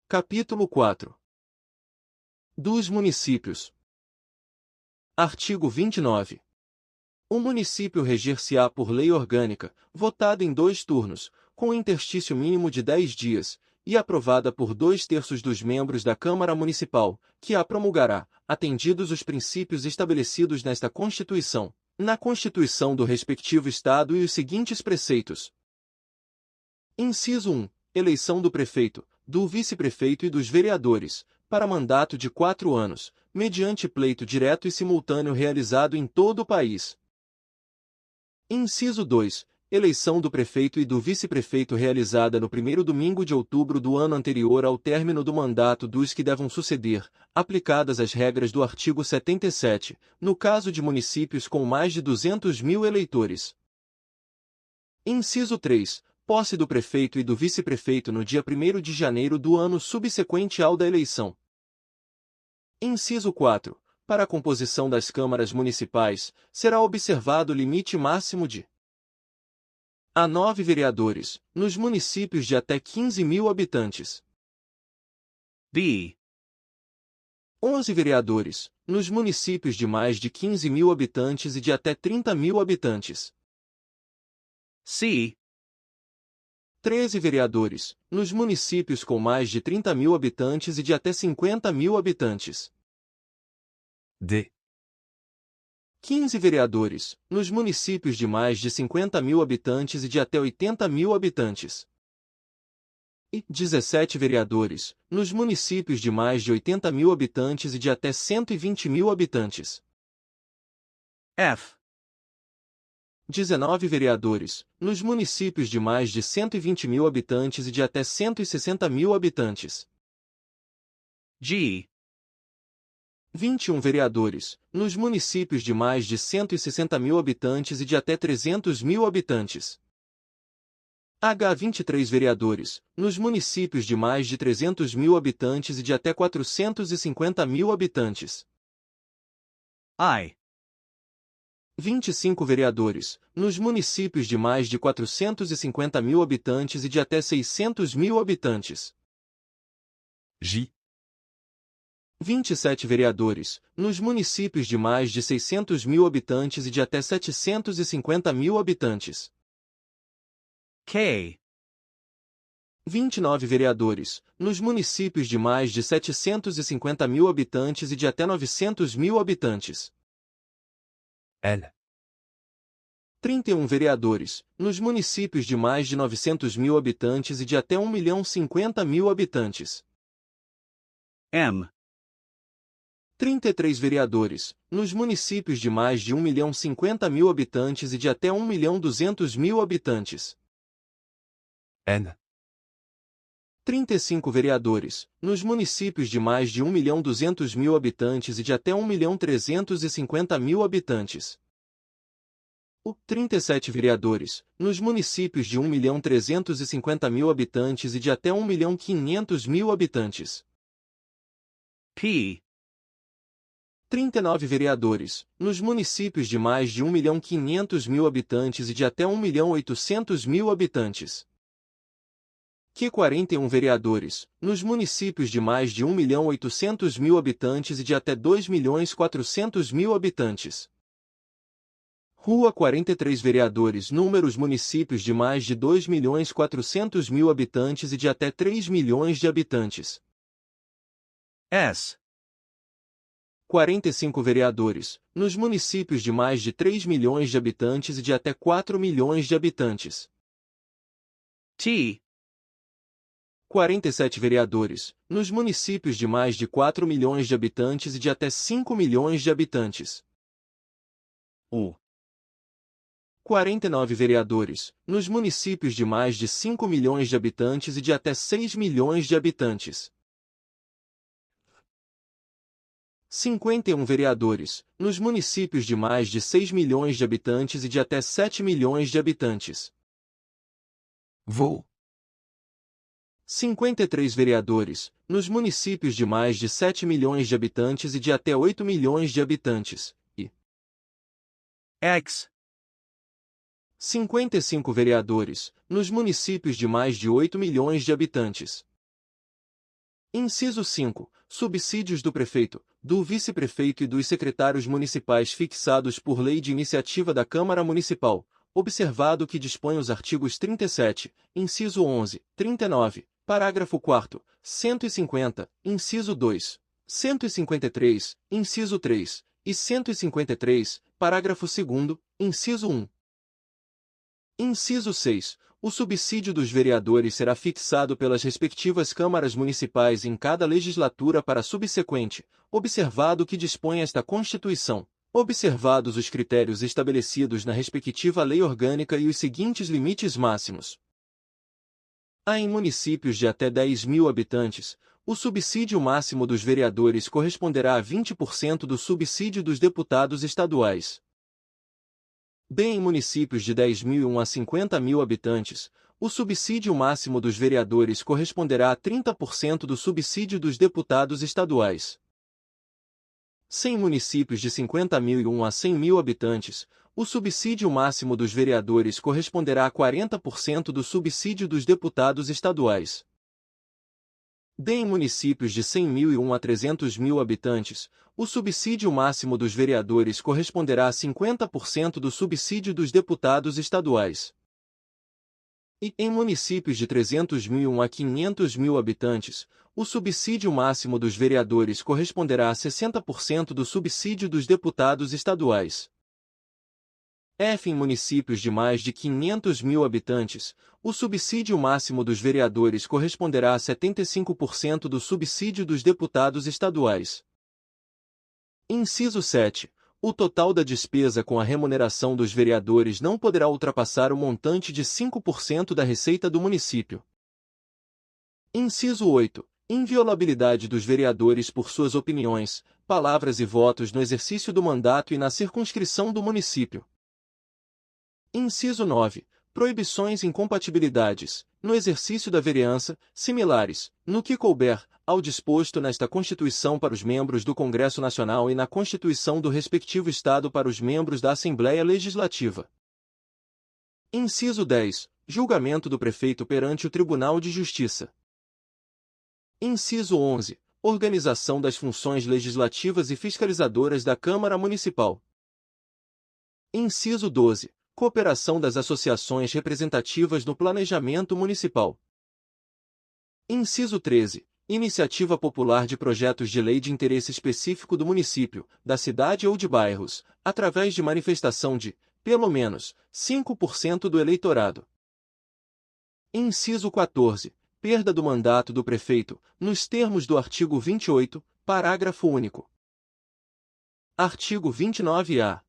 Capítulo 4. Dos municípios. Artigo 29. O município reger-se-á por lei orgânica, votada em 2 turnos, com interstício mínimo de 10 dias, e aprovada por 2/3 dos membros da Câmara Municipal, que a promulgará, atendidos os princípios estabelecidos nesta Constituição, na Constituição do respectivo Estado e os seguintes preceitos. Inciso 1. Eleição do prefeito, do vice-prefeito e dos vereadores, para mandato de 4 anos, mediante pleito direto e simultâneo realizado em todo o país. Inciso 2. Eleição do prefeito e do vice-prefeito realizada no primeiro domingo de outubro do ano anterior ao término do mandato dos que devam suceder, aplicadas as regras do artigo 77, no caso de municípios com mais de 200.000 eleitores. Inciso 3. Posse do prefeito e do vice-prefeito no dia 1º de janeiro do ano subsequente ao da eleição. Inciso 4. Para a composição das câmaras municipais, será observado o limite máximo de a 9 vereadores, nos municípios de até 15.000 habitantes. B. 11 vereadores, nos municípios de mais de 15.000 habitantes e de até 30.000 habitantes. C. 13 vereadores, nos municípios com mais de 30.000 habitantes e de até 50.000 habitantes. D. 15 vereadores, nos municípios de mais de 50.000 habitantes e de até 80.000 habitantes. E 17 vereadores, nos municípios de mais de 80.000 habitantes e de até 120.000 habitantes. F. 19 vereadores, nos municípios de mais de 120.000 habitantes e de até 160.000 habitantes. G. 21 vereadores, nos municípios de mais de 160.000 habitantes e de até 300.000 habitantes. H. 23 vereadores, nos municípios de mais de 300.000 habitantes e de até 450.000 habitantes. I. 25 vereadores, nos municípios de mais de 450.000 habitantes e de até 600.000 habitantes. J. 27 vereadores, nos municípios de mais de 600.000 habitantes e de até 750.000 habitantes. K. 29 vereadores, nos municípios de mais de 750.000 habitantes e de até 900.000 habitantes. L. 31 vereadores, nos municípios de mais de 900.000 habitantes e de até 1.050.000 habitantes. M. 33 vereadores, nos municípios de mais de 1.050.000 habitantes e de até 1.200.000 habitantes. N. 35 vereadores, nos municípios de mais de 1.200.000 habitantes e de até 1.350.000 habitantes. 37 vereadores, nos municípios de 1.350.000 habitantes e de até 1.500.000 habitantes. P. 39 vereadores, nos municípios de mais de 1.500.000 habitantes e de até 1.800.000 habitantes. Q. 41 vereadores, nos municípios de mais de 1.800.000 habitantes e de até 2.400.000 habitantes. Rua 43 vereadores, números municípios de mais de 2.400.000 habitantes e de até 3 milhões de habitantes. S. 45 vereadores, nos municípios de mais de 3 milhões de habitantes e de até 4 milhões de habitantes. T. 47 vereadores, nos municípios de mais de 4 milhões de habitantes e de até 5 milhões de habitantes. U. 49 vereadores, nos municípios de mais de 5 milhões de habitantes e de até 6 milhões de habitantes. 51 vereadores, nos municípios de mais de 6 milhões de habitantes e de até 7 milhões de habitantes. Vou. 53 vereadores, nos municípios de mais de 7 milhões de habitantes e de até 8 milhões de habitantes, e X. 55 vereadores, nos municípios de mais de 8 milhões de habitantes. Inciso 5. Subsídios do prefeito, do vice-prefeito e dos secretários municipais fixados por lei de iniciativa da Câmara Municipal, observado o que dispõe os artigos 37, inciso 11, 39, parágrafo 4º, 150, inciso 2, 153, inciso 3, e 153, parágrafo 2º, inciso 1. Inciso 6. O subsídio dos vereadores será fixado pelas respectivas câmaras municipais em cada legislatura para a subsequente, observado o que dispõe esta Constituição, observados os critérios estabelecidos na respectiva lei orgânica e os seguintes limites máximos. Há em municípios de até 10.000 habitantes, o subsídio máximo dos vereadores corresponderá a 20% do subsídio dos deputados estaduais. Em municípios de 10.001 a 50.000 habitantes, o subsídio máximo dos vereadores corresponderá a 30% do subsídio dos deputados estaduais. Em municípios de 50.001 a 100.000 habitantes, o subsídio máximo dos vereadores corresponderá a 40% do subsídio dos deputados estaduais. Em municípios de 100.001 a 300.000 habitantes, o subsídio máximo dos vereadores corresponderá a 50% do subsídio dos deputados estaduais. E, em municípios de 300.001 a 500.000 habitantes, o subsídio máximo dos vereadores corresponderá a 60% do subsídio dos deputados estaduais. Em municípios de mais de 500.000 habitantes, o subsídio máximo dos vereadores corresponderá a 75% do subsídio dos deputados estaduais. Inciso 7. O total da despesa com a remuneração dos vereadores não poderá ultrapassar o montante de 5% da receita do município. Inciso 8. Inviolabilidade dos vereadores por suas opiniões, palavras e votos no exercício do mandato e na circunscrição do município. Inciso 9. Proibições e incompatibilidades, no exercício da vereança, similares, no que couber, ao disposto nesta Constituição para os membros do Congresso Nacional e na Constituição do respectivo Estado para os membros da Assembleia Legislativa. Inciso 10. Julgamento do prefeito perante o Tribunal de Justiça. Inciso 11. Organização das funções legislativas e fiscalizadoras da Câmara Municipal. Inciso 12. Cooperação das associações representativas no planejamento municipal. Inciso 13. Iniciativa popular de projetos de lei de interesse específico do município, da cidade ou de bairros, através de manifestação de, pelo menos, 5% do eleitorado. Inciso 14. Perda do mandato do prefeito, nos termos do artigo 28, parágrafo único. Artigo 29-A.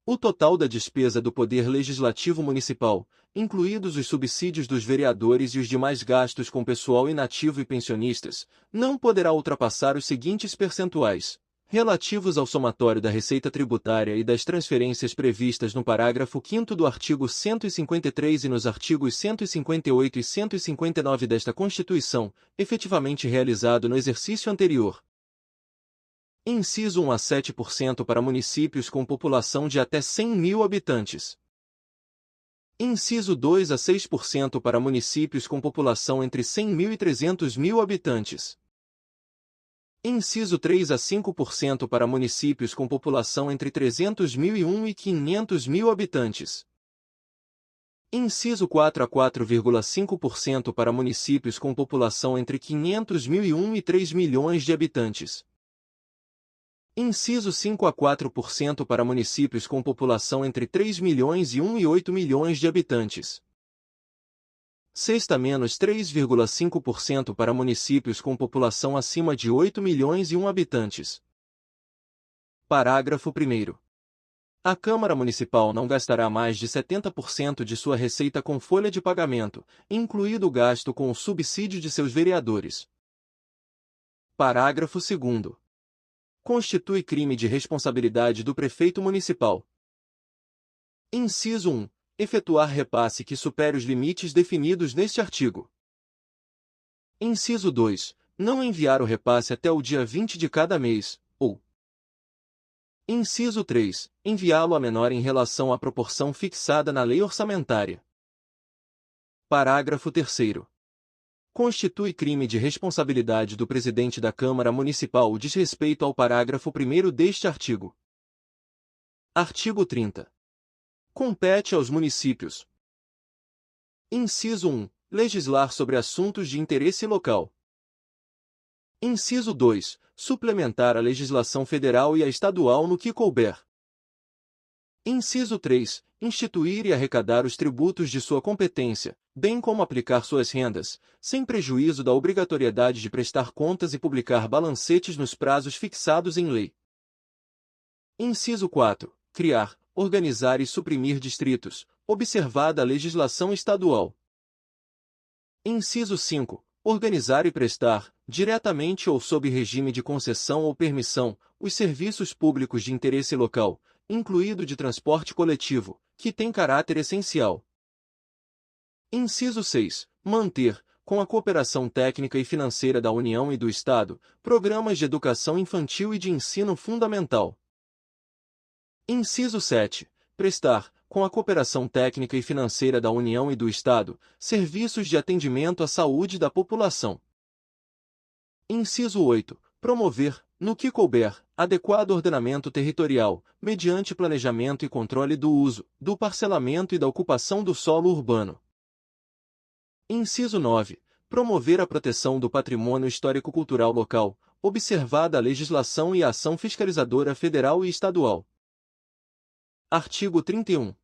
O total da despesa do Poder Legislativo Municipal, incluídos os subsídios dos vereadores e os demais gastos com pessoal inativo e pensionistas, não poderá ultrapassar os seguintes percentuais, relativos ao somatório da receita tributária e das transferências previstas no parágrafo 5º do artigo 153 e nos artigos 158 e 159 desta Constituição, efetivamente realizado no exercício anterior. Inciso 1 a 7% para municípios com população de até 100.000 habitantes. Inciso 2 a 6% para municípios com população entre 100.000 e 300.000 habitantes. Inciso 3 a 5% para municípios com população entre 300.001 e 500.000 habitantes. Inciso 4 a 4,5% para municípios com população entre 500.001 e 3 milhões de habitantes. Inciso 5 a 4% para municípios com população entre 3 milhões e 1 e 8 milhões de habitantes. Sexta menos 3,5% para municípios com população acima de 8 milhões e 1 habitantes. Parágrafo 1º. A Câmara Municipal não gastará mais de 70% de sua receita com folha de pagamento, incluído o gasto com o subsídio de seus vereadores. Parágrafo 2º. Constitui crime de responsabilidade do prefeito municipal. Inciso 1. Efetuar repasse que supere os limites definidos neste artigo. Inciso 2. Não enviar o repasse até o dia 20 de cada mês, ou. Inciso 3. Enviá-lo a menor em relação à proporção fixada na lei orçamentária. Parágrafo 3º. Constitui crime de responsabilidade do presidente da Câmara Municipal o desrespeito ao parágrafo 1º deste artigo. Artigo 30. Compete aos municípios. Inciso 1. Legislar sobre assuntos de interesse local. Inciso 2. Suplementar a legislação federal e a estadual no que couber. Inciso 3. Instituir e arrecadar os tributos de sua competência, bem como aplicar suas rendas, sem prejuízo da obrigatoriedade de prestar contas e publicar balancetes nos prazos fixados em lei. Inciso 4. Criar, organizar e suprimir distritos, observada a legislação estadual. Inciso 5. Organizar e prestar, diretamente ou sob regime de concessão ou permissão, os serviços públicos de interesse local, incluído de transporte coletivo, que tem caráter essencial. Inciso 6. Manter, com a cooperação técnica e financeira da União e do Estado, programas de educação infantil e de ensino fundamental. Inciso 7. Prestar, com a cooperação técnica e financeira da União e do Estado, serviços de atendimento à saúde da população. Inciso 8. Promover, no que couber, adequado ordenamento territorial, mediante planejamento e controle do uso, do parcelamento e da ocupação do solo urbano. Inciso 9. Promover a proteção do patrimônio histórico-cultural local, observada a legislação e a ação fiscalizadora federal e estadual. Artigo 31.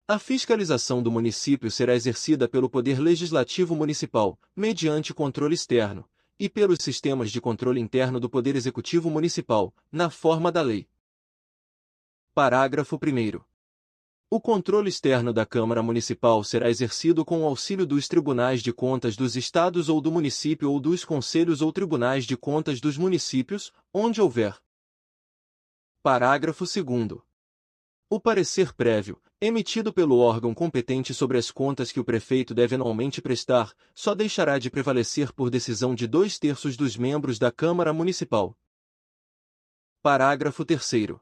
A fiscalização do município será exercida pelo Poder Legislativo Municipal, mediante controle externo, e pelos sistemas de controle interno do Poder Executivo Municipal, na forma da lei. Parágrafo 1º. O controle externo da Câmara Municipal será exercido com o auxílio dos Tribunais de Contas dos Estados ou do município ou dos Conselhos ou Tribunais de Contas dos municípios, onde houver. Parágrafo 2º. O parecer prévio, emitido pelo órgão competente sobre as contas que o prefeito deve anualmente prestar, só deixará de prevalecer por decisão de 2/3 dos membros da Câmara Municipal. Parágrafo 3º.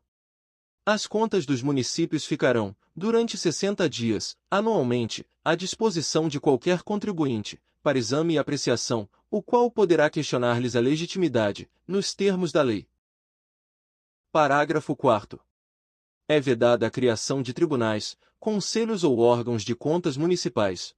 As contas dos municípios ficarão, durante 60 dias, anualmente, à disposição de qualquer contribuinte, para exame e apreciação, o qual poderá questionar-lhes a legitimidade, nos termos da lei. Parágrafo 4º. É vedada a criação de tribunais, conselhos ou órgãos de contas municipais.